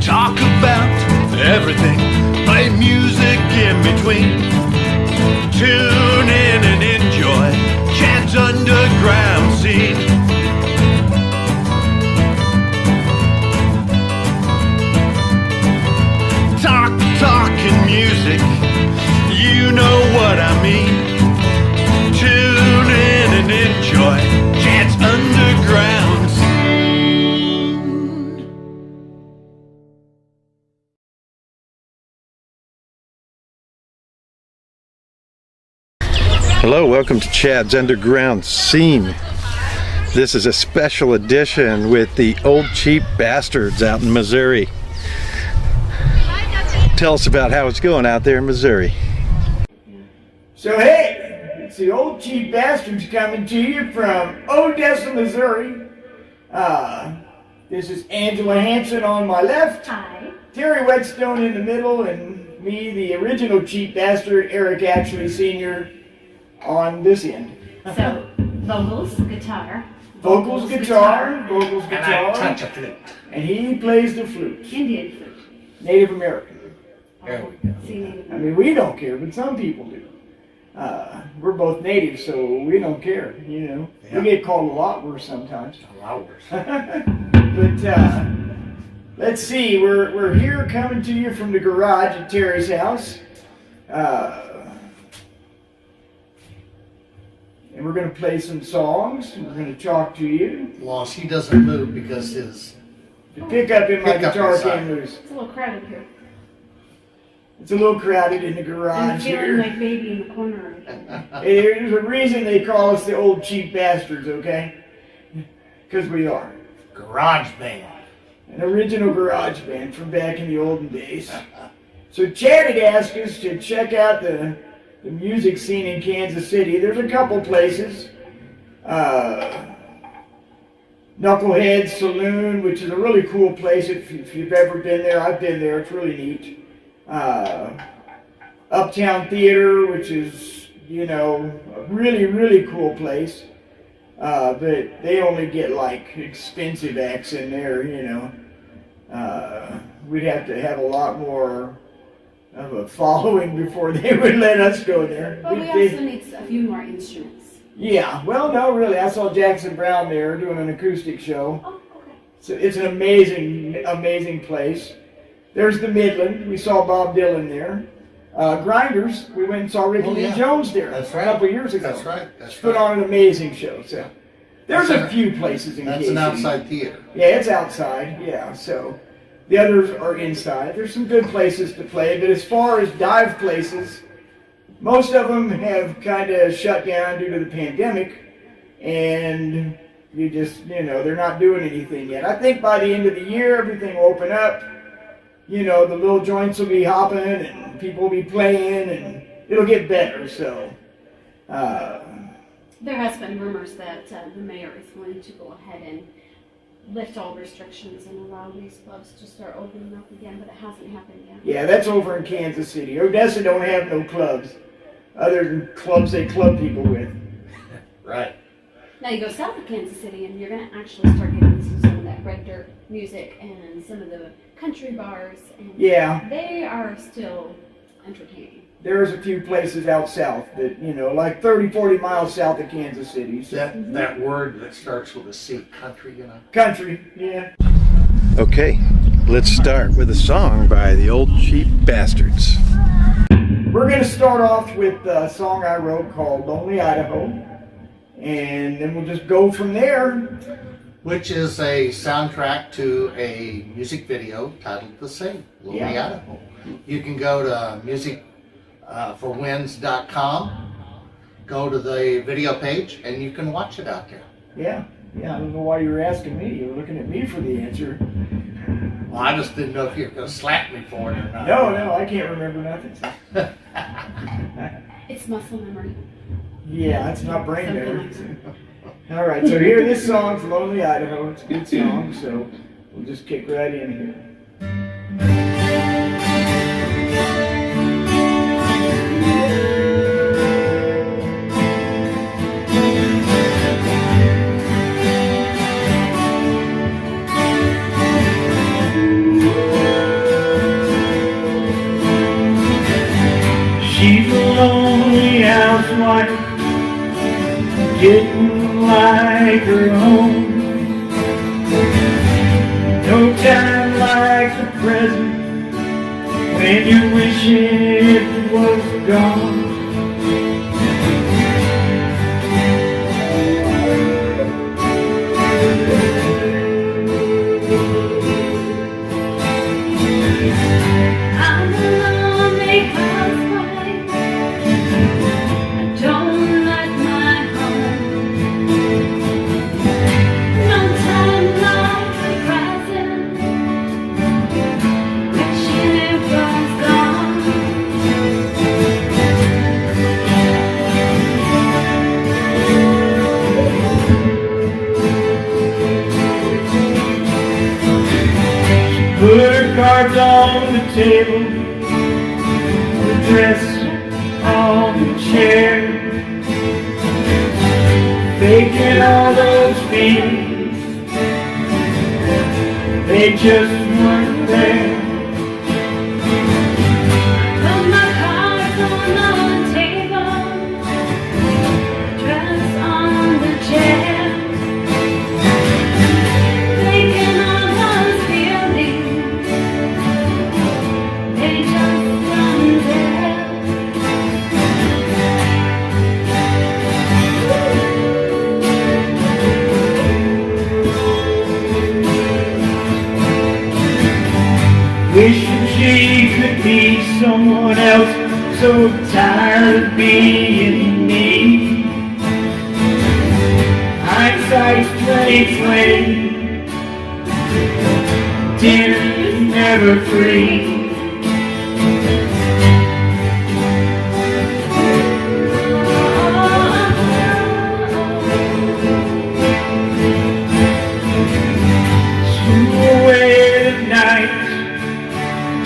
talk about everything, play music in between. Tune in and enjoy Chad's underground scene. Talking music, you know what I mean. Tune in and enjoy Chad's underground scene. Hello, welcome to Chad's underground scene. This is a special edition with the Old Cheap Bastards out in Missouri. Tell us about how it's going out there in Missouri. So hey, it's the Old Cheap Bastards coming to you from Odessa, Missouri. This is Angela Hansen on my left. Hi. Terry Whetstone in the middle, and me, the original Cheap Bastard, Eric Ashley Sr. on this end. So, vocals, guitar. Vocals, guitar. Vocals, And guitar. I touch a flute. And he plays the flute. Indian flute. Native American. There we go. See, Native. I mean, we don't care, but some people do. We're both natives, so we don't care, you know. Yeah. We get called a lot worse sometimes. A lot worse. But let's see, we're here coming to you from the garage at Terry's house. And we're going to play some songs, and we're going to talk to you. Loss, he doesn't move because his The pickup in my Pickup guitar inside. came loose. It's a little crowded here. It's a little crowded in the I'm garage feeling here. like baby in the corner. There's a reason they call us the Old Cheap Bastards, okay? Because we are. garage band. An original garage band from back in the olden days. So Chad had asked us to check out the music scene in Kansas City. There's a couple places. Knucklehead Saloon, which is a really cool place if you've ever been there. I've been there. It's really neat. Uptown Theater, which is, you know, a really, really cool place. But they only get like expensive acts in there, you know. We'd have to have a lot more of a following before they would let us go there. But we also need a few more instruments. Yeah, well, no, really. I saw Jackson Brown there doing an acoustic show. Oh, okay. So it's an amazing, amazing place. There's the Midland. We saw Bob Dylan there. Grinders. We went and saw Ricky Lee Jones there. That's right. A couple years ago. That's right. That's Put right. on an amazing show. So there's a few places in That's KC. an outside theater. Yeah, it's outside. Yeah, so the others are inside. There's some good places to play, but as far as dive places, most of them have kind of shut down due to the pandemic, and you just, you know, they're not doing anything yet. I think by the end of the year, everything will open up. You know, the little joints will be hopping, and people will be playing, and it'll get better, so. There has been rumors that the mayor is going to go ahead and lift all restrictions and allow these clubs to start opening up again, but it hasn't happened yet. Yeah, that's over in Kansas City. Odessa don't have no clubs, other than clubs they club people with. Right. Now you go south of Kansas City and you're going to actually start getting into some of that red dirt music and some of the country bars. And Yeah. they are still entertaining. There's a few places out south that, you know, like 30, 40 miles south of Kansas City. So. That word that starts with a C, country, you know. Country, yeah. Okay, let's start with a song by the Old Cheap Bastards. We're going to start off with a song I wrote called Lonely Idaho, and then we'll just go from there. Which is a soundtrack to a music video titled the same, Lonely Idaho. You can go to musicforwinds.com, go to the video page, and you can watch it out there. Yeah, I don't know why you were asking me. You were looking at me for the answer. Well, I just didn't know if you were going to slap me for it or not. No, I can't remember nothing. It's muscle memory. Yeah, it's not brain Something memory. like that. All right, so here, this song's Lonely Idaho. It's a good song, so we'll just kick right in here. her home. No time like the present when you're wishing it was gone. I'm a lonely housewife. I don't like my home. No time like the present, wishing it was gone. Put her cards on the table, her dress on the chair, faking all those feelings, they just weren't there. Put my cards on the table, dress on the chair, thinking all those feelings, they just weren't there. Wishing she could be someone else, so tired of being me. Hindsight's 20/20, dinner's never free. Slew away the night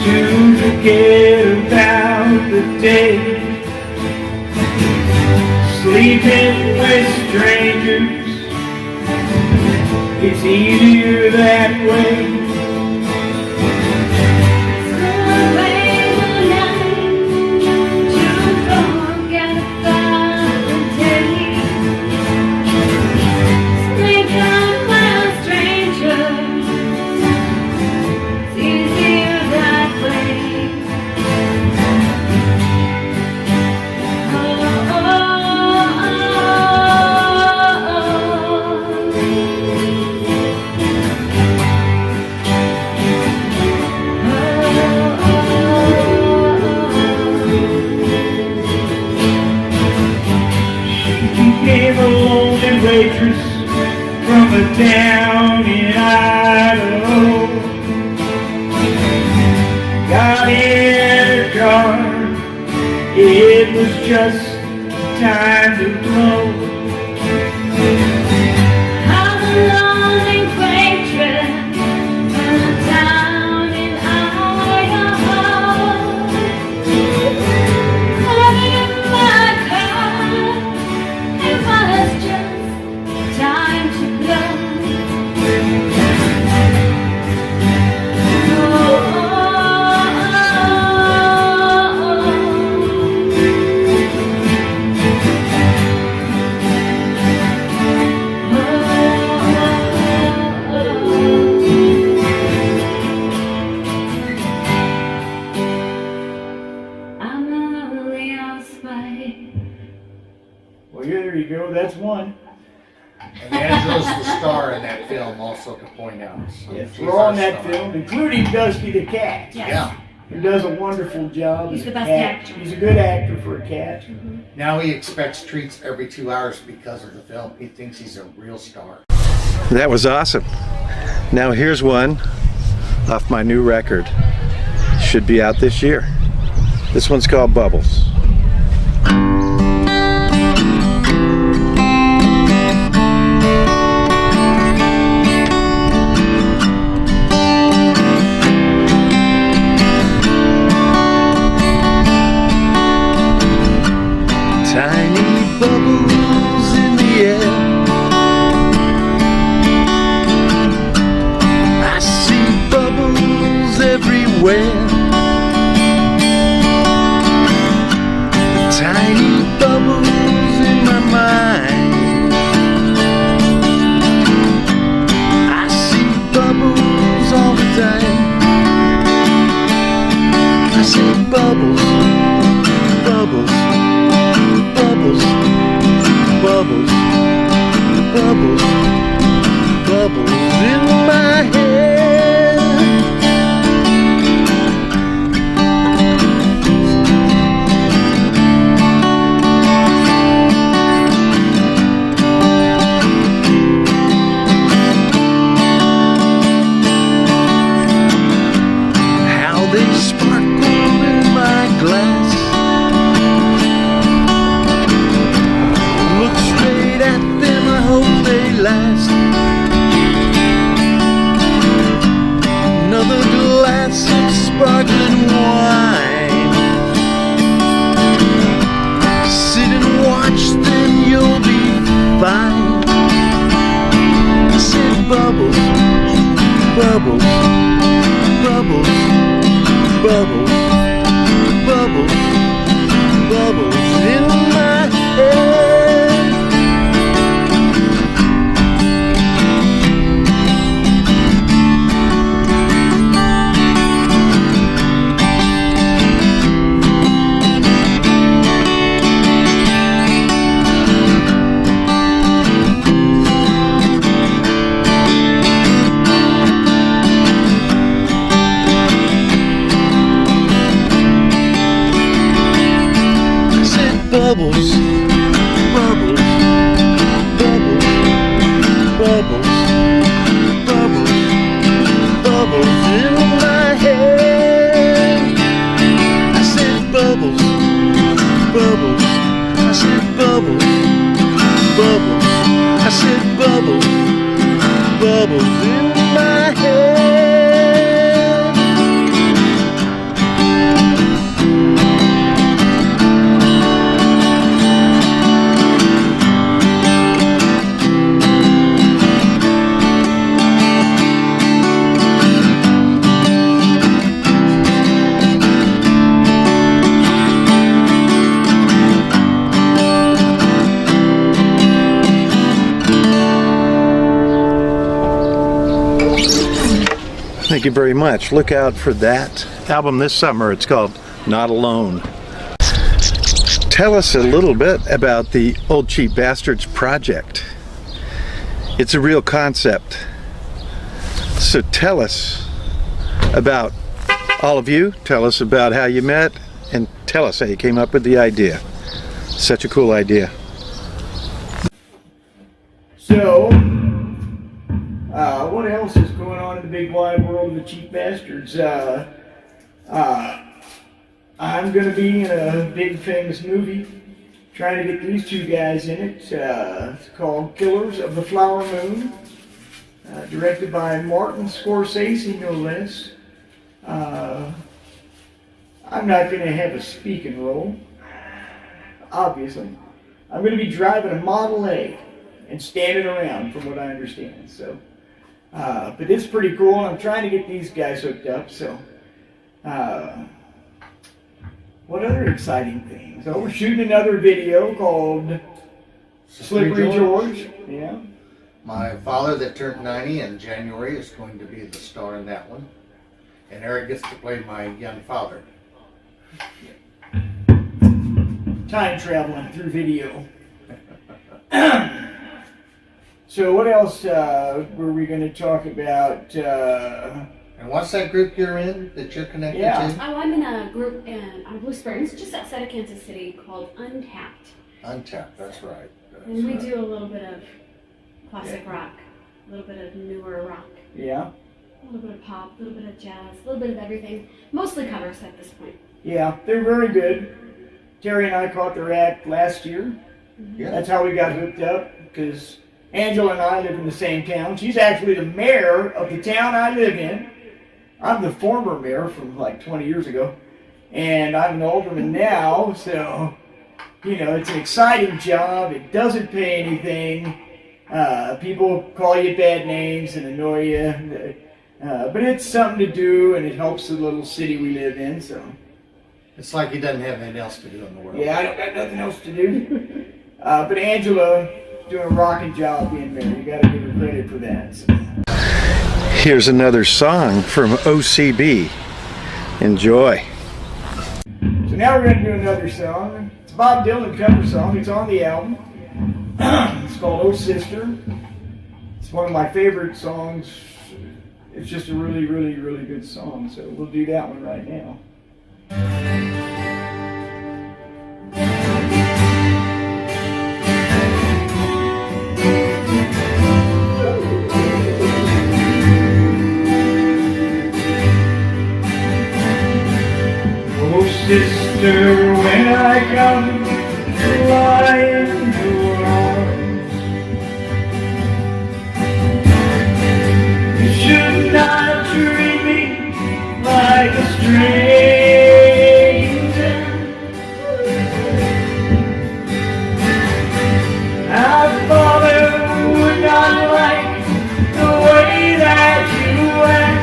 to forget about the day, sleeping with strangers, it's easier that way. Slew away the night to forget about the day, sleeping with strangers, it's easier that way. Became a lonely waitress from a town in Idaho. Got in her car, it was just time to blow. I'm a lonely waitress from a town in Idaho. Living in my car, it was just time to blow. I'm a lonely housewife. Well, there you go, that's one. And Angela's the star in that film, also to point out. So Yes, she's we're on our that star. film, including Dusty the cat, Yes. Yeah. who does a wonderful job He's as the a best cat. actor. He's a good actor for a cat. Now he expects treats every 2 hours because of the film. He thinks he's a real star. That was awesome. Now here's one off my new record. Should be out this year. This one's called Bubbles. Tiny bubbles in the air, I see bubbles everywhere. bubbles, bubbles, bubbles, bubbles, bubbles, bubbles in my head. How they sparkle in my glass. Look straight at them, I hope they last. Another glass of sparkling wine. Sit and watch, then you'll be fine. I said bubbles, bubbles, bubbles, bubbles, bubbles, bubbles in my head. Bubbles, bubbles, bubbles, bubbles, bubbles, bubbles in my head. I said bubbles, bubbles, I said bubbles, bubbles, I said bubbles, bubbles in my head. Thank you very much. Look out for that album this summer. It's called Not Alone. Tell us a little bit about the Old Cheap Bastards project. It's a real concept. So tell us about all of you. Tell us about how you met and tell us how you came up with the idea. Such a cool idea. So, what else is going on in the big wide world of the Cheap Bastards? I'm going to be in a big famous movie, trying to get these two guys in it. It's called Killers of the Flower Moon, directed by Martin Scorsese, no less. I'm not going to have a speaking role, obviously. I'm going to be driving a Model A and standing around, from what I understand. So, but it's pretty cool. I'm trying to get these guys hooked up. So, what other exciting things? Oh, we're shooting another video called Slippery George. Yeah. My father that turned 90 in January is going to be the star in that one. And Eric gets to play my young father. Time traveling through video. So what else were we going to talk about? And what's that group you're in that you're connected Yeah. to? Oh, I'm in a group on Blue Springs, just outside of Kansas City, called Untapped. Untapped, that's right. And we do a little bit of classic rock, a little bit of newer rock, Yeah. a little bit of pop, a little bit of jazz, a little bit of everything. Mostly covers at this point. Yeah, they're very good. Terry and I caught their act last year. Yeah. That's how we got hooked up, because Angela and I live in the same town. She's actually the mayor of the town I live in. I'm the former mayor from like 20 years ago. And I'm an alderman now, so, you know, it's an exciting job. It doesn't pay anything. People call you bad names and annoy you. But it's something to do, and it helps the little city we live in, so. It's like he doesn't have anything else to do in the world. Yeah, I don't got nothing else to do. But Angela doing a rocking job being mayor. You got to give her credit for that. So. Here's another song from OCB. Enjoy. now we're going to do another song. It's a Bob Dylan cover song. It's on the album. It's called Oh Sister. It's one of my favorite songs. It's just a really, really, really good song. So we'll do that one right now. Oh sister, when I come to lie in your arms, you should not treat me like a stranger. Our father would not like the way that you act.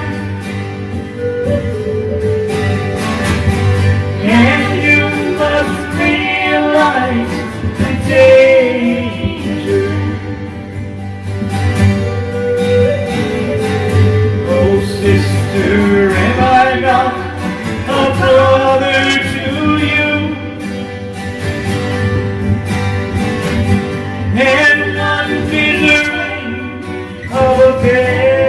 And you must realize the danger. Oh sister, am I not a brother to you? And undeserving of affection.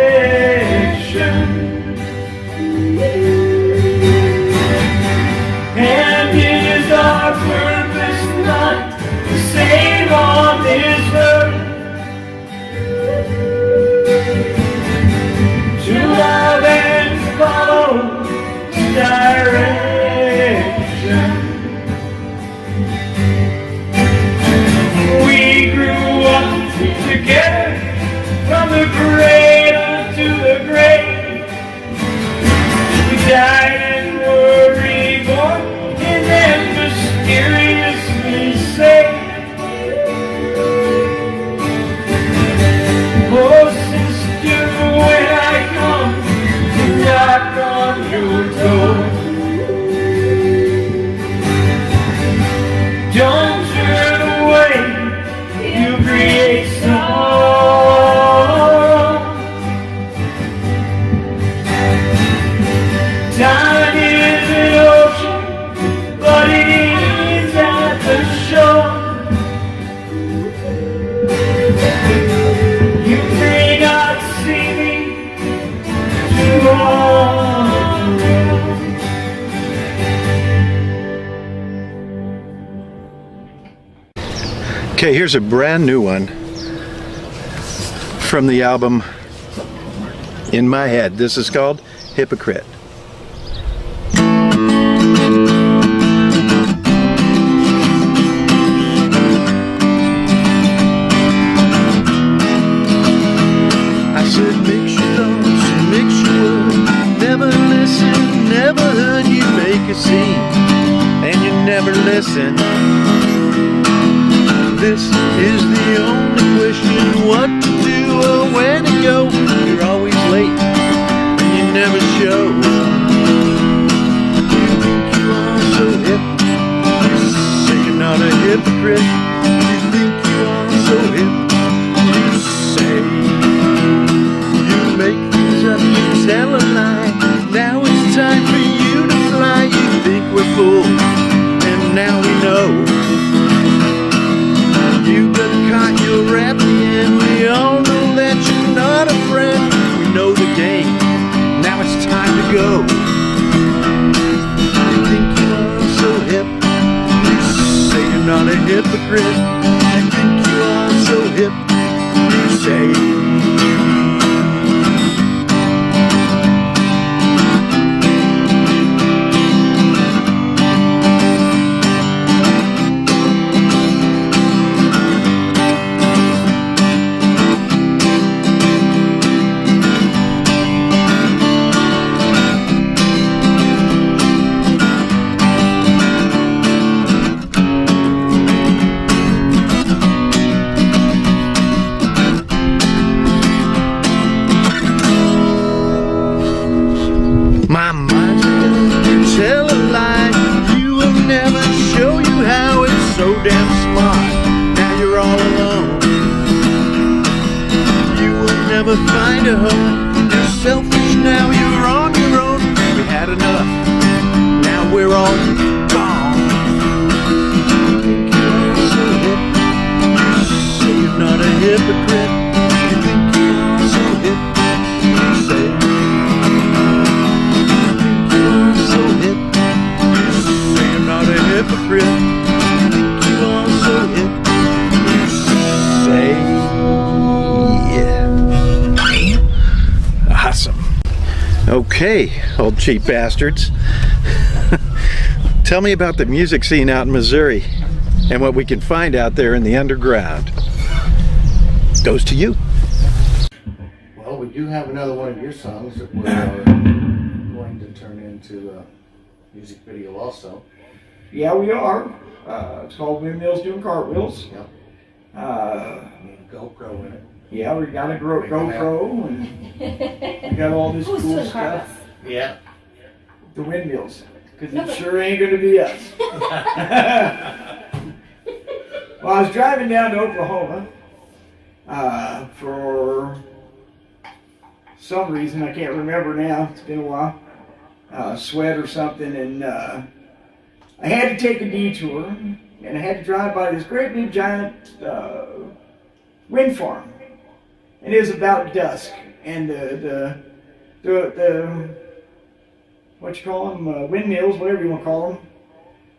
And is our purpose not the same on this earth? To love and follow direction. We grew up together from the cradle to the grave. We died and were reborn and then mysteriously saved. Oh sister, when I come to knock on your door, don't turn away, you create sorrow. Time is an ocean, but it is at the shore. You may not see me tomorrow. Okay, here's a brand new one from the album In My Head. This is called Hypocrite. I said mix your thoughts, mix your words, never listen, never heard you make a scene, and you never listen. This is the only question, what to do or when to go. You're always late and you never show. You think you are so hip, you say you're not a hypocrite. You think you are so hip, you say you make things up, you tell a lie. Now it's time for you to fly. You think we're fools, and now we know. You got caught, you're at the end. We all know that you're not a friend. We know the game, now it's time to go. You think you are so hip, you say you're not a hypocrite. You think you are so hip, you say. My mind's gonna tell a lie. You will never show you how it's so damn smart. Now you're all alone. You will never find a home. You're selfish now, you're on your own. We had enough, now we're all gone. Okay, old cheap bastards. Tell me about the music scene out in Missouri and what we can find out there in the underground. Goes to you. Well, we do have another one of your songs that we're going to turn into a music video also. Yeah, we are. It's called Windmills Doing Cartwheels. Yep. Need a GoPro in it. Yeah, we got a GoPro and we got all this Who's cool doing stuff. cartwheels? Yeah. The windmills, because it sure ain't gonna be us. Well, I was driving down to Oklahoma for some reason, I can't remember now, it's been a while, sweat or something, and I had to take a detour, and I had to drive by this great big giant wind farm, and it was about dusk, and the what you call them, windmills, whatever you want to call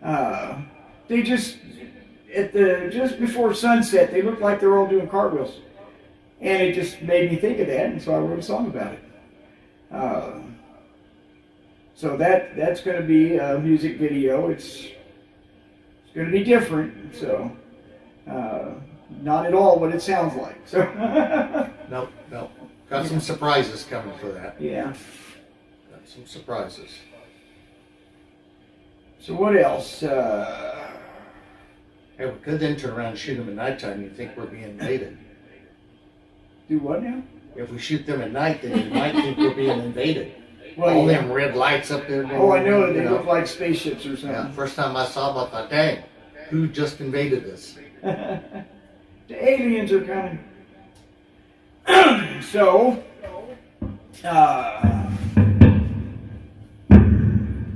them, they just, just before sunset, they looked like they were all doing cartwheels. And it just made me think of that, and so I wrote a song about it. So that's going to be a music video. It's going to be different, so not at all what it sounds like. So Nope. Got some surprises coming for that. yeah. Got some surprises. So what else? Hey, we could then turn around and shoot them at nighttime. You think we're being invaded? Do what now? If we shoot them at night, then you might think we're being invaded. Well, All yeah. them red lights up there. Oh, I know. They you look like spaceships or something. Yeah, first time I saw them, I thought, dang, who just invaded this? The aliens are coming. So,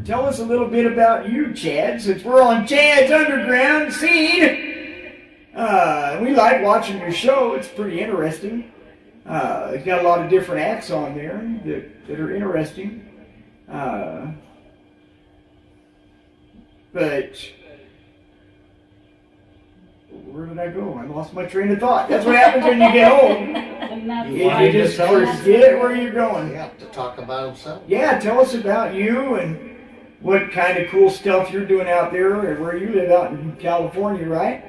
tell us a little bit about you, Chad, since we're on Chad's Underground Scene. We like watching your show. It's pretty interesting. It's got a lot of different acts on there that are interesting. But where did I go? I lost my train of thought. That's what happens when you get old. And that's You You why just tell us. forget where you're going. Yeah, to talk about himself. Yeah, tell us about you and what kind of cool stuff you're doing out there and where you live out in California, right?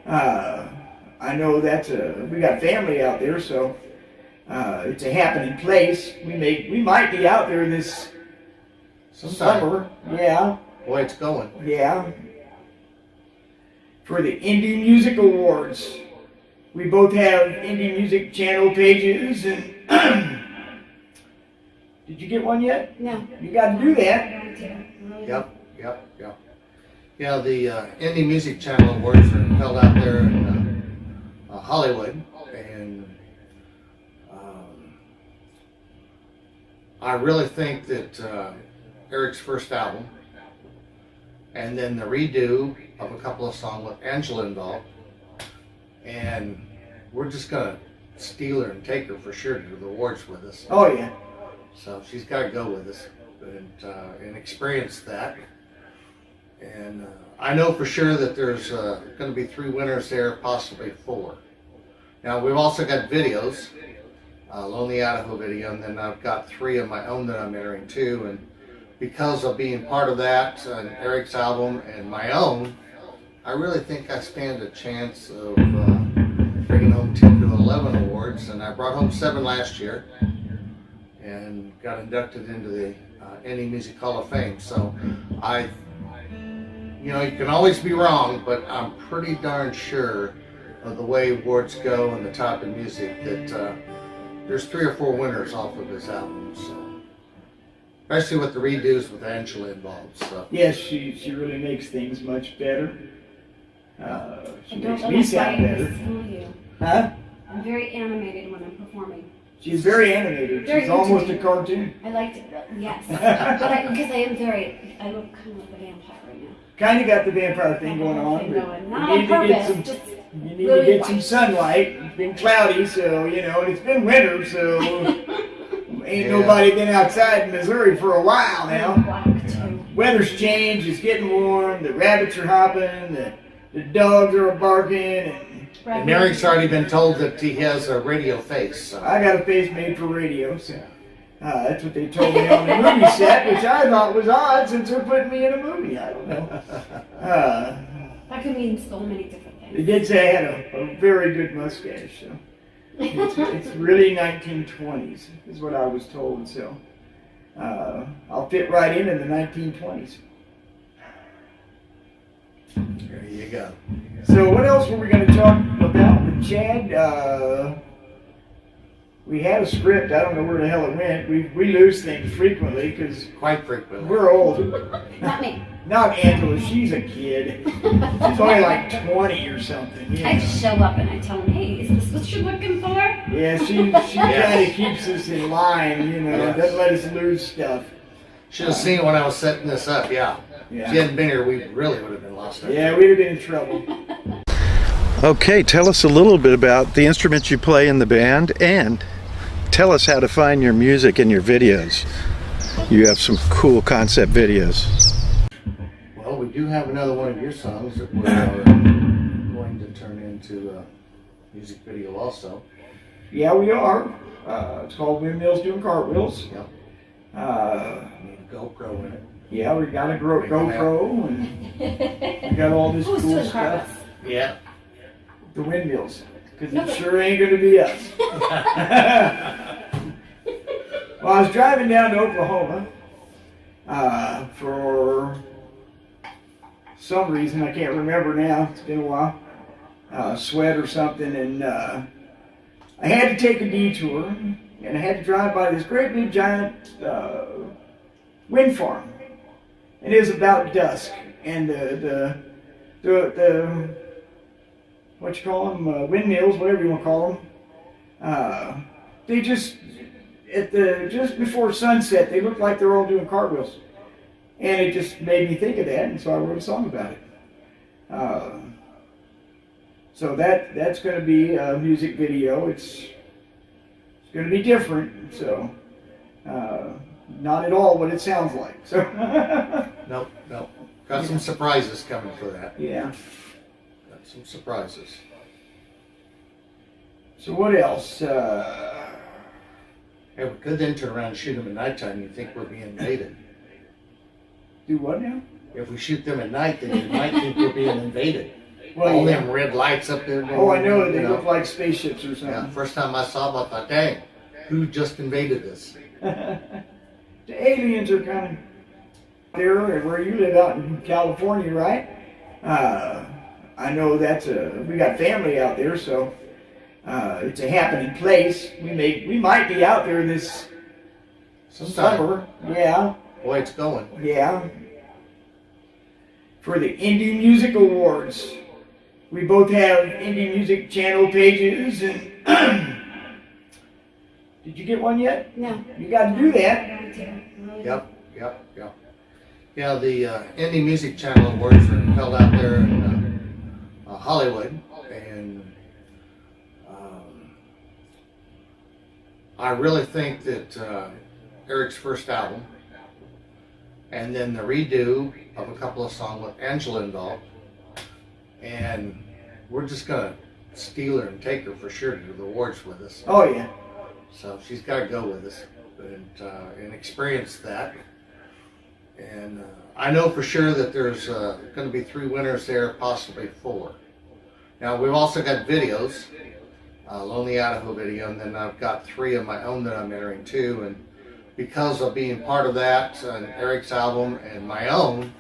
I know we got family out there, so it's a happening place. We might be out there this Sometime. summer. Yeah, Boy, it's going. yeah. For the Indie Music Awards. We both have Indie Music channel pages, and did you get one yet? No. You got to do that. Yep. Yeah, the Indie Music Channel Awards are held out there in Hollywood, and I really think that Eric's first album, and then the redo of a couple of songs with Angela involved, and we're just gonna steal her and take her for sure to the awards with us. Oh yeah. So she's got to go with us and experience that. And I know for sure that there's going to be 3 winners there, possibly 4. Now we've also got videos, Lonely Idaho video, and then I've got 3 of my own that I'm entering too. And because of being part of that, and Eric's album and my own, I really think I stand a chance of bringing home 10 to 11 awards. And I brought home 7 last year and got inducted into the Indie Music Hall of Fame. So you can always be wrong, but I'm pretty darn sure of the way awards go and the type of music that there's 3 or 4 winners off of this album. So, especially with the redos with Angela involved. So Yes, she really makes things much better. She Don't makes let me my sound fingers better. fool you. Huh? I'm very animated when I'm performing. She's very animated. Very She's almost a into me. cartoon. I like to, yes. But because I look kind of like a vampire right now. Kind of got the vampire thing going on. Thing but going. Not you on need to get purpose, some. just You need really to get some white. sunlight. It's been cloudy, so and it's been winter, so ain't Yeah. nobody been outside in Missouri for a while now. black too. Weather's changed. It's getting warm. The rabbits are hopping. The dogs are barking, and Eric's already been told that he has a radio face. So. I got a face made for radio, so That's what they told me on the movie set, which I thought was odd since they're putting me in a movie. I don't know. That could mean so many different They things. did say I had a very good mustache. So it's really 1920s, is what I was told. So I'll fit right in the 1920s. There you go. So what else were we going to talk about with Chad? We had a script. I don't know where the hell it went. We lose things frequently because Quite frequently. we're old. Not me. Not Angela. She's a kid. She's only like 20 or something. I Yeah, just show up and I tell them, hey, is this what you're looking for? yeah, she kind of keeps us in line, you know, Yes. doesn't let us lose stuff. Should have seen it when I was setting this up, yeah. If she Yeah, hadn't been here, we really would have been lost. yeah, we'd have been in trouble. Okay, tell us a little bit about the instruments you play in the band and tell us how to find your music and your videos. You have some cool concept videos. Well, we do have another one of your songs that we're going to turn into a music video also. Yeah, we are. It's called Windmills Doing Cartwheels. Yep. Need a GoPro in it. Yeah, we got a GoPro and we got all this Who's cool doing stuff. carpets? Yeah. The windmills, because it sure ain't gonna be us. Well, I was driving down to Oklahoma for some reason, I can't remember now, it's been a while, sweat or something, and I had to take a detour, and I had to drive by this great big giant wind farm. And it was about dusk, and the what you call them, windmills, whatever you want to call them. They just just before sunset, they looked like they're all doing cartwheels, and it just made me think of that, and so I wrote a song about it. So that's going to be a music video. It's going to be different, so not at all what it sounds like. So Nope. Got some surprises coming for that. yeah. Got some surprises. So what else? Hey, we could then turn around and shoot them at nighttime. You think we're being invaded? Do what now? If we shoot them at night, then you might think we're being invaded. Well, All yeah. them red lights up there. Oh, I know. They you look like spaceships or Yeah, something. first time I saw them, I thought, dang, who just invaded this? The aliens are coming. There, where you live out in California, right? I know we got family out there, so it's a happening place. We might be out there this Sometime. summer. Yeah, Boy, it's going. yeah. For the Indie Music Awards. We both have Indie Music channel pages, and did you get one yet? No. You got to do that. I don't do. Yep. Yeah, the Indie Music Channel Awards are held out there in Hollywood, and I really think that Eric's first album, and then the redo of a couple of songs with Angela involved, and we're just gonna steal her and take her for sure to the awards with us. Oh yeah. So she's got to go with us and experience that. And I know for sure that there's going to be 3 winners there, possibly 4. Now we've also got videos, Lonely Idaho video, and then I've got 3 of my own that I'm entering too. And because of being part of that, and Eric's album and my own,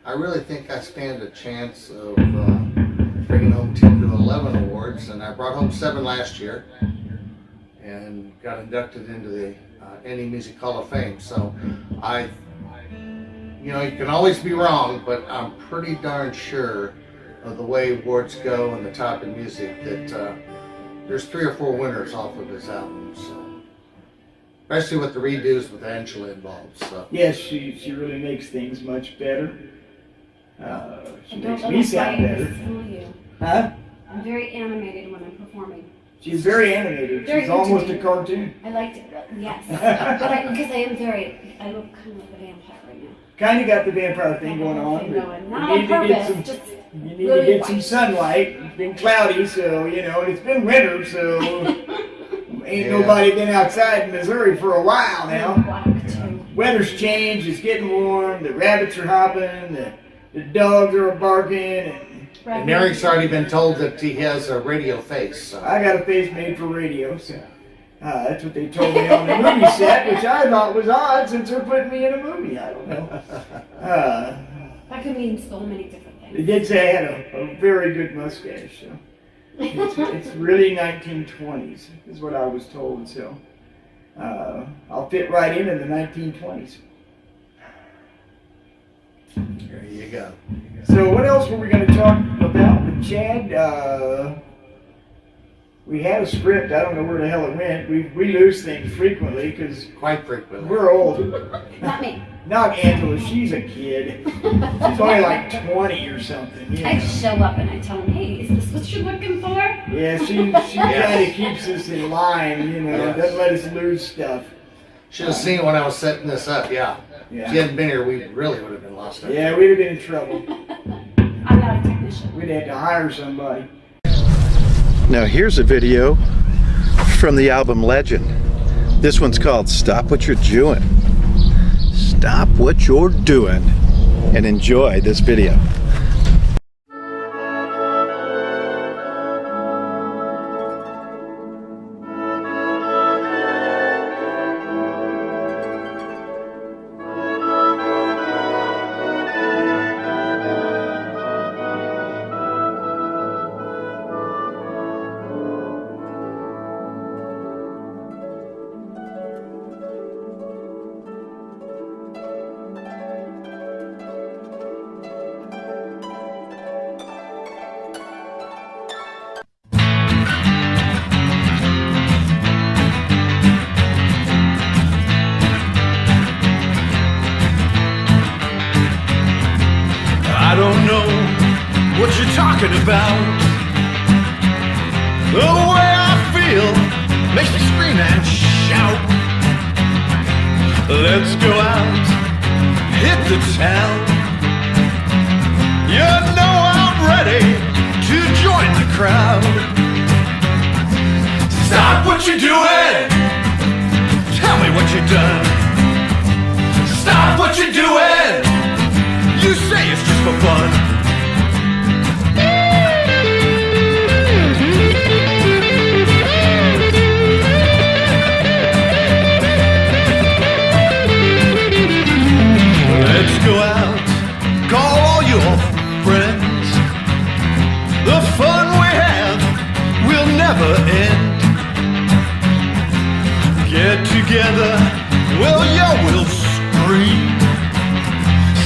I really think I stand a chance of bringing home 10 to 11 awards. And I brought home 7 last year, and got inducted into the Indie Music Hall of Fame. So you can always be wrong, but I'm pretty darn sure of the way awards go and the type of music that there's 3 or 4 winners off of his album. So, especially with the redos with Angela involved. So Yes, she really makes things much better. She I don't makes let me my sound body better. fool you. Huh? I'm very animated when I'm performing. She's very animated. Very She's almost a entertaining. cartoon. I like it, yes. But because I look kind of like a vampire right now. Kind of got the vampire thing going on. I but know, and you not need on to get purpose, some- just You need to really get some white. sunlight. It's been cloudy, so and it's been winter, so Ain't Yeah. nobody been outside in Missouri for a while now. Black too. Weather's changed, it's getting warm, the rabbits are hopping, the dogs are barking, and And Eric's already been told that he has a radio face. So. I got a face made for radio, so that's what they told me on the movie set, which I thought was odd since they're putting me in a movie. I don't know. That could mean so many different They things. did say I had a very good mustache, so it's really 1920s, is what I was told, so I'll fit right in the 1920s. There you go. So what else were we going to talk about with Chad? We had a script. I don't know where the hell it went. We lose things frequently because Quite frequently. we're old. Not me. Not Angela. She's a kid. She's only like 20 or something. You I know? just show up and I tell them, hey, is this what you're looking for? Yeah, she kind of keeps us in line. You know, Yes. doesn't let us lose stuff. Should have seen it when I was setting this up, yeah. If Yeah. you hadn't been here, we really would have been lost. Yeah, we'd have been in trouble. I'm not a technician. We'd have to hire somebody. Now here's a video from the album Legend. This one's called Stop What You're Doing. Stop what you're doing and enjoy this video. I don't know what you're talking about. The way I feel makes me scream and shout. Let's go out, hit the town. You know I'm ready to join the crowd. Stop what you're doing. Tell me what you've done. Stop what you're doing. You say it's just for fun. Let's go out, call all your friends. The fun we have will never end. Get together, well, you will scream.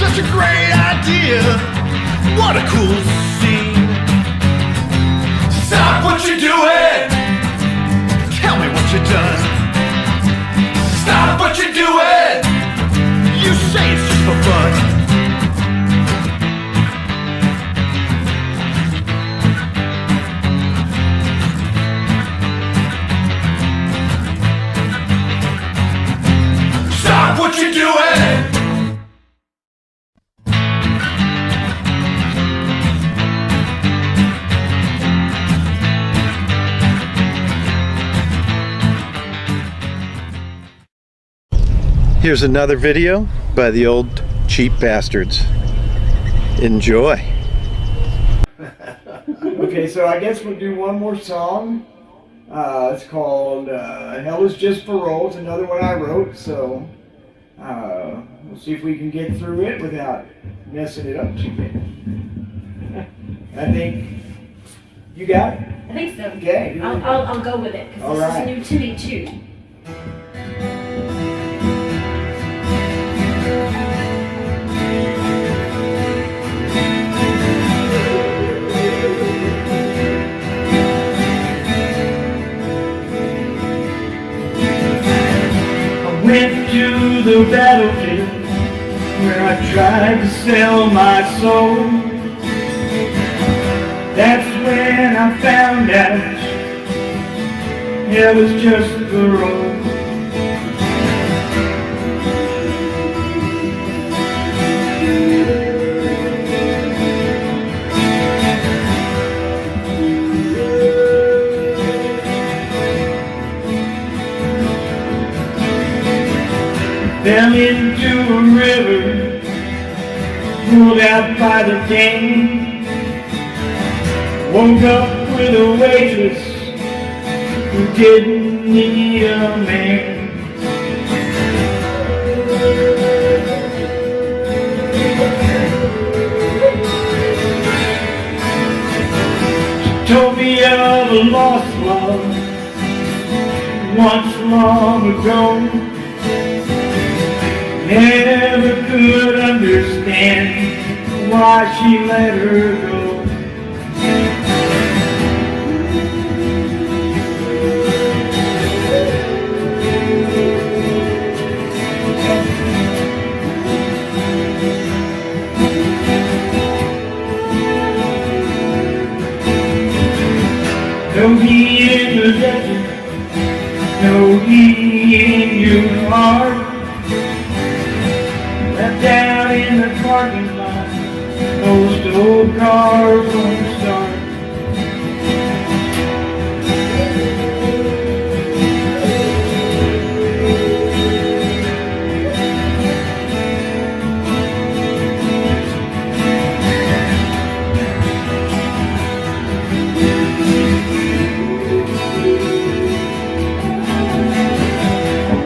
Such a great idea, what a cool scene. Stop what you're doing, tell me what you've done. Stop what you're doing, you say it's just for fun. Stop what you're doing. Here's another video by the old cheap bastards. Enjoy. Okay, so I guess we'll do one more song. It's called Hell Is Just for Roll. It's another one I wrote, so we'll see if we can get through it without messing it up too bad. I think you got it. I think so. Okay. I'll go with it All because right. this is new to me too. Went to the battlefield where I tried to sell my soul. That's when I found out hell is just the road. Fell into a river, pulled out by the dam. Woke up with a waitress who didn't need a man. She told me of a lost love once long ago. Never could understand why she let her go. No heat in the desert, no heat in your heart. Left out in the parking lot, most old cars won't start.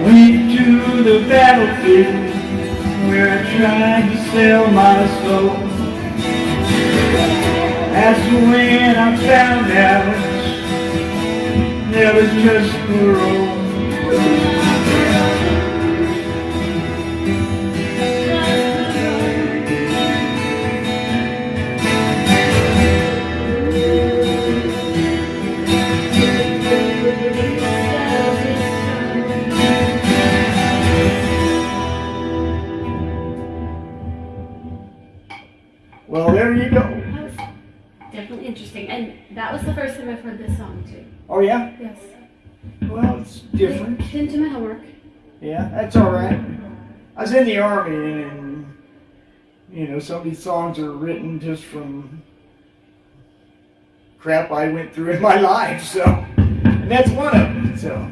Went to the battlefield where I tried to sell my soul. That's when I found out that was just parole. Well, there you go. That was definitely interesting. And that was the first time I've heard this song too. Oh yeah? Yes. Well, it's different. Didn't do my homework. Yeah, that's all right. I was in the Army, and you know, some of these songs are written just from crap I went through in my life. So, and that's one of them. So.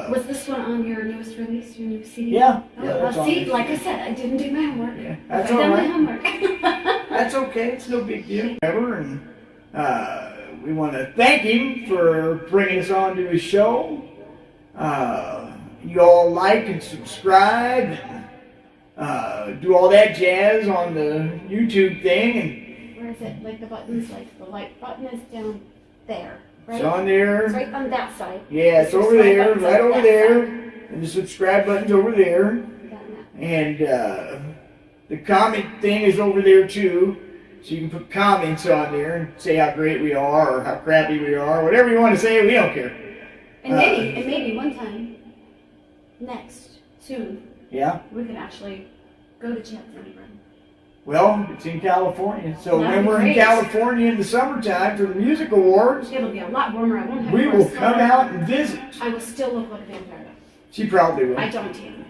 Was this one on your newest release, your new CD? Yeah. Oh, Yeah, well, that's on see, there. like I said, I didn't do my homework. Yeah, that's I've all done my right. homework. That's okay. It's no big deal. And we want to thank him for bringing us on to his show. You all like and subscribe and do all that jazz on the YouTube thing. And Where is it? Like the buttons, like the like button is down there, right? it's on there. It's right on that side. Yeah, it's The over subscribe there, button's right on over that there. side. And the subscribe button's over there. Got that. And the comment thing is over there too. So you can put comments on there and say how great we are or how crappy we are, whatever you want to say, we don't care. And maybe one time, next, soon, Yeah. we could actually go to Chapter. Well, it's in California. So That'd when be we're in great. California in the summertime for the music awards, It'll be a lot warmer. I won't have we to wear will a come sweater. out and visit. I will still look like a vampire. She probably will. I don't tan.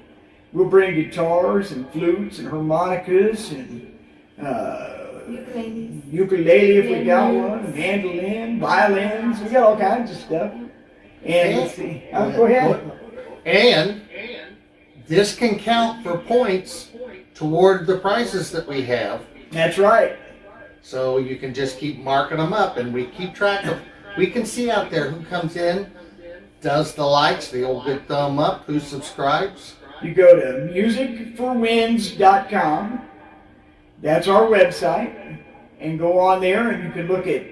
We'll bring guitars and flutes and harmonicas and Ukuleles. ukulele if we got one, and mandolin, violins. We got all kinds of stuff. And let's see. Go ahead. And this can count for points toward the prizes that we have. That's right. So you can just keep marking them up, and we keep track of. We can see out there who comes in, does the likes, the old good thumb up, who subscribes. You go to musicforwins.com. That's our website. And go on there and you can look at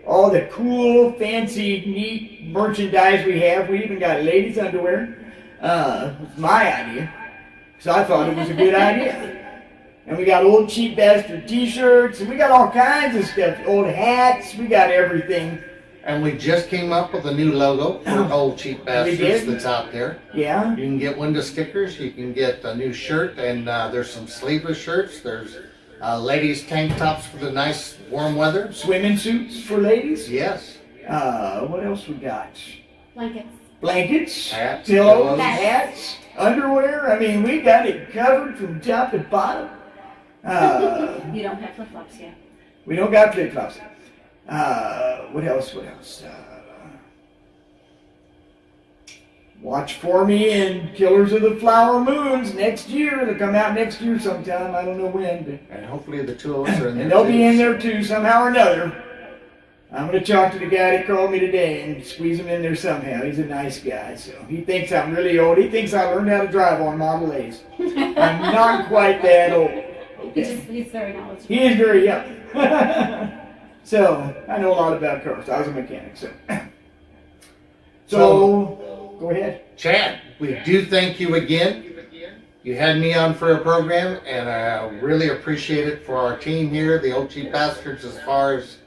all the cool, fancy, neat merchandise we have. We even got ladies' underwear. It's my idea. So I thought it was a good idea. And we got old cheap bastard t-shirts. And we got all kinds of stuff. Old hats. We got everything. And we just came up with a new logo for Old Cheap We Bastards did? that's out there. Yeah. You can get window stickers, you can get a new shirt, and there's some sleeveless shirts. There's ladies' tank tops for the nice warm weather. Swimming suits for ladies. Yes. What else we got? Blankets. Blankets, Hats, pillows, pillows. hats, underwear. I mean, we got it covered from top to bottom. You don't have flip-flops yet. We don't got flip-flops. What else? watch for me in Killers of the Flower Moons next year. They'll come out next year sometime. I don't know when. But, And hopefully the two of us are in there. and they'll too. be in there too, somehow or another. I'm going to talk to the guy that called me today and squeeze him in there somehow. He's a nice guy. So he thinks I'm really old. He thinks I learned how to drive on Model A's. I'm not quite that old. Okay. He's very knowledgeable. He is very young. So I know a lot about cars. I was a mechanic. So go ahead. Chad, we do thank you again. You had me on for a program, and I really appreciate it for our team here, the Old Cheap Bastards, as far as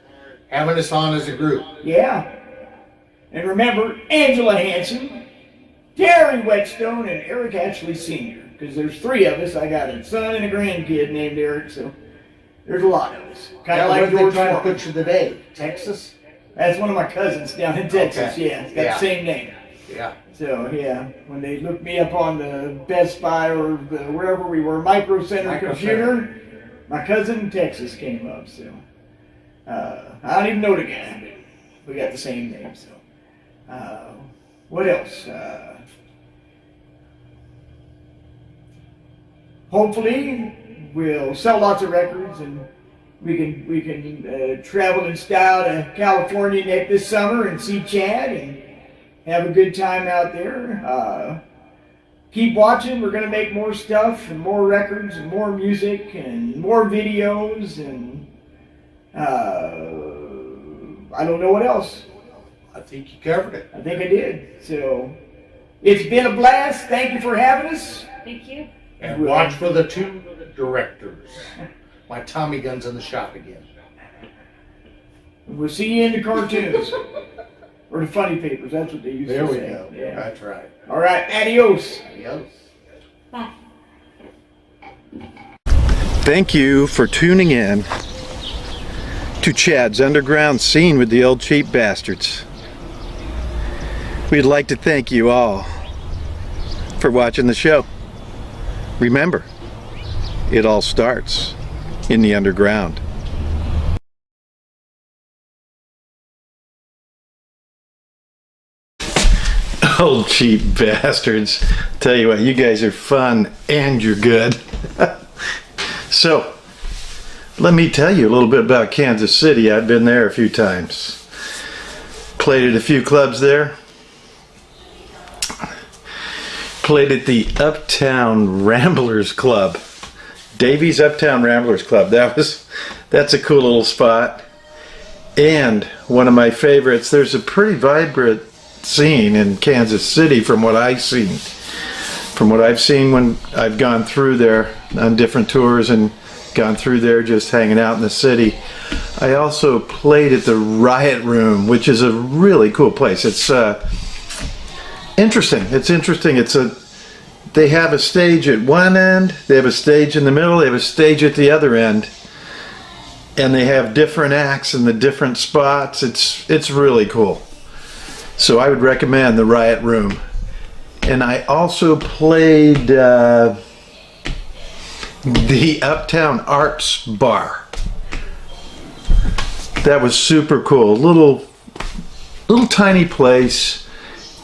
having us on as a group. Yeah. And remember, Angela Hansen, Terry Whetstone, and Eric Ashley Sr. Because there's three of us. I got a son and a grandkid named Eric, so there's a lot of us. Kind of like George trying to Foreman. put you today. Texas? That's one of my cousins down in Texas. Okay. Yeah, it's got Yeah. the same name. Yeah. So yeah, when they looked me up on the Best Buy or wherever we were, Micro Center computer, my cousin in Texas came up. So I don't even know the guy, but we got the same name. So what else? Hopefully, we'll sell lots of records and we can travel in style to California this summer and see Chad and have a good time out there. Keep watching. We're going to make more stuff and more records and more music and more videos and I don't know what else. I think you covered it. I think I did. So it's been a blast. Thank you for having us. Thank you. And watch for the two directors. My Tommy gun's in the shop again. We'll see you in the cartoons. Or the funny papers. That's what they used There to we say. go. Yeah. That's right. All right. Adios. Adios. Bye. Thank you for tuning in to Chad's Underground Scene with the Old Cheap Bastards. We'd like to thank you all for watching the show. Remember, it all starts in the underground. Old Cheap Bastards. Tell you what, you guys are fun and you're good. So, let me tell you a little bit about Kansas City. I've been there a few times. Played at a few clubs there. Played at the Uptown Ramblers Club. Davies Uptown Ramblers Club. That's a cool little spot. And one of my favorites, there's a pretty vibrant scene in Kansas City from what I've seen. From what I've seen when I've gone through there on different tours and gone through there just hanging out in the city. I also played at the Riot Room, which is a really cool place. It's interesting. They have a stage at one end, they have a stage in the middle, they have a stage at the other end, and they have different acts in the different spots. It's really cool. So I would recommend the Riot Room. And I also played the Uptown Arts Bar. That was super cool. Little tiny place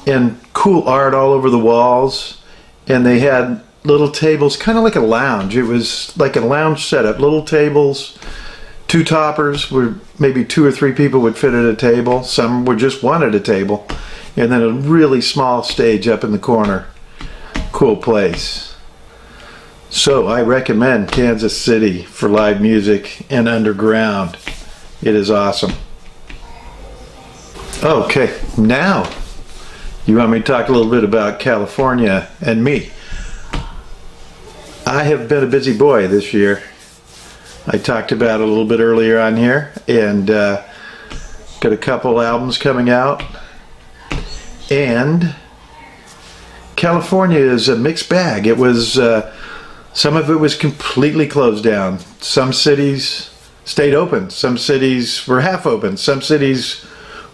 and cool art all over the walls. And they had little tables, kind of like a lounge. It was like a lounge setup. Little tables, two toppers where maybe 2 or 3 people would fit at a table. Some were just one at a table. And then a really small stage up in the corner. Cool place. So I recommend Kansas City for live music and underground. It is awesome. Okay, now you want me to talk a little bit about California and me. I have been a busy boy this year. I talked about it a little bit earlier on here, and got a couple albums coming out. And California is a mixed bag. It was some of it was completely closed down. Some cities stayed open. Some cities were half open. Some cities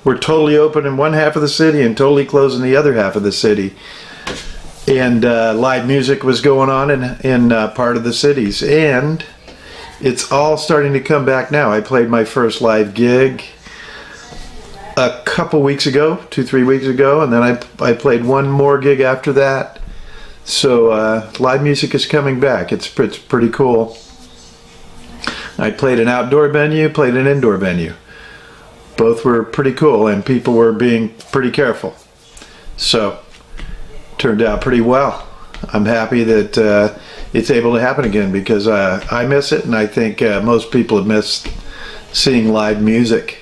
were totally open in one half of the city and totally closed in the other half of the city. And live music was going on in part of the cities. And it's all starting to come back now. I played my first live gig a couple weeks ago, 2-3 weeks ago, and then I played one more gig after that. So live music is coming back. It's pretty cool. I played an outdoor venue, played an indoor venue. Both were pretty cool, and people were being pretty careful. So turned out pretty well. I'm happy that it's able to happen again, because I miss it, and I think most people have missed seeing live music.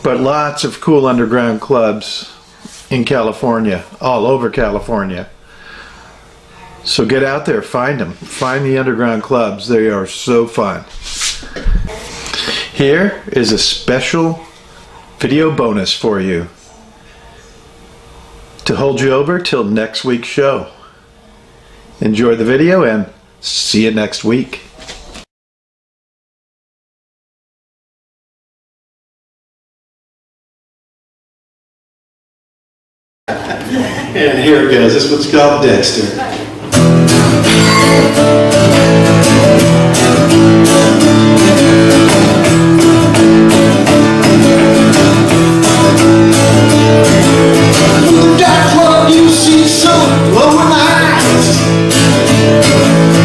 But lots of cool underground clubs in California, all over California. So get out there, find them. Find the underground clubs. They are so fun. Here is a special video bonus for you to hold you over till next week's show. Enjoy the video and see you next week. And here it goes. This one's called Dexter. That club you see some glowing eyes.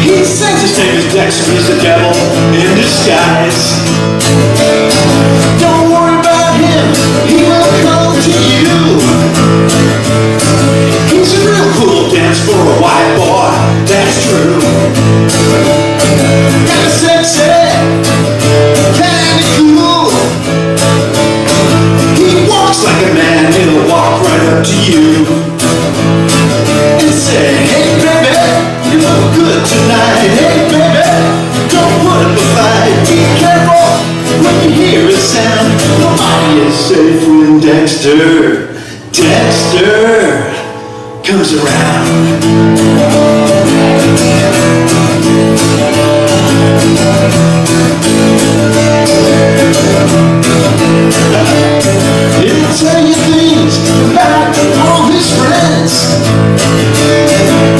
He says his name is Dexter, he's the devil in disguise. Don't worry about him, he will come to you. He's a real cool dance for a white boy, that's true. Kinda sexy, kinda cool. He walks like a man, he'll walk right up to you and say, hey baby, you look good tonight. Hey baby, don't put up a fight. Be careful when you hear a sound. Nobody is safe when Dexter comes around. He'll tell you things about all his friends.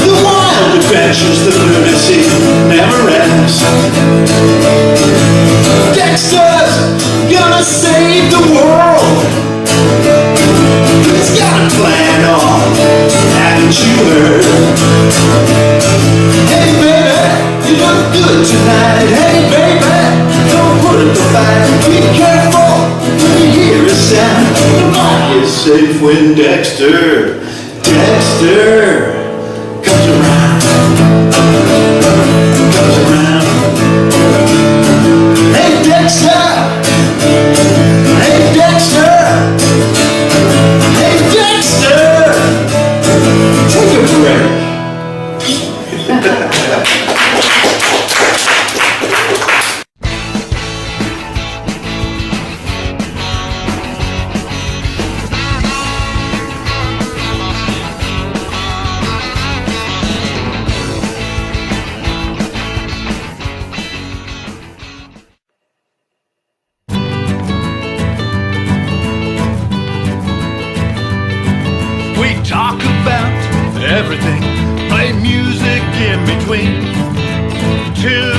The wild adventures, the lunacy never ends. Dexter's gonna save the world. He's got a plan on, haven't you heard? Hey baby, you look good tonight. Hey baby, don't put up a fight. Be careful when you hear a sound. Nobody is safe when Dexter comes around. Comes around. Hey Dexter, hey Dexter, hey Dexter, take a break. We talk about everything, play music in between. Till